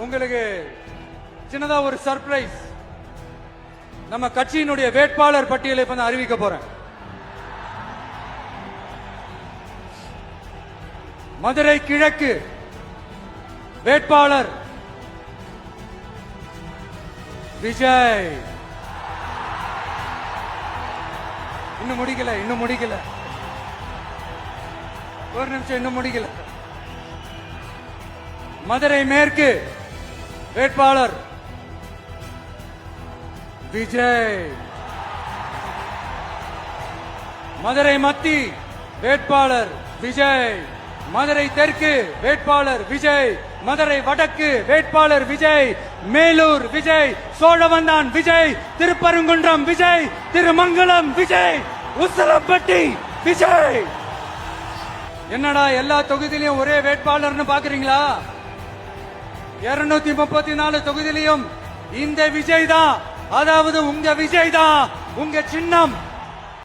உங்களுக்கு சின்னதா ஒரு சர்ப்ரைஸ். நம்ம கட்சியினுடைய வேட்பாளர் பட்டியலை இப்ப நான் அறிவிக்க போறேன். மதுரை கிழக்கு வேட்பாளர் விஜய். இன்னும் முடிக்கல ஒரு நிமிஷம், இன்னும் முடிக்கல. மதுரை மேற்கு வேட்பாளர் விஜய். மதுரை மத்தி வேட்பாளர் விஜய். மதுரை தெற்கு வேட்பாளர் விஜய். மதுரை வடக்கு வேட்பாளர் விஜய். மேலூர் விஜய். சோழவந்தான் விஜய். திருப்பரங்குன்றம் விஜய். திருமங்கலம் விஜய். உசிலம்பட்டி விஜய். என்னடா எல்லா தொகுதியிலையும் ஒரே வேட்பாளர்னு பாக்குறீங்களா? 234 தொகுதியிலையும் இந்த விஜய் தான், அதாவது உங்க விஜய் தான். உங்க சின்னம்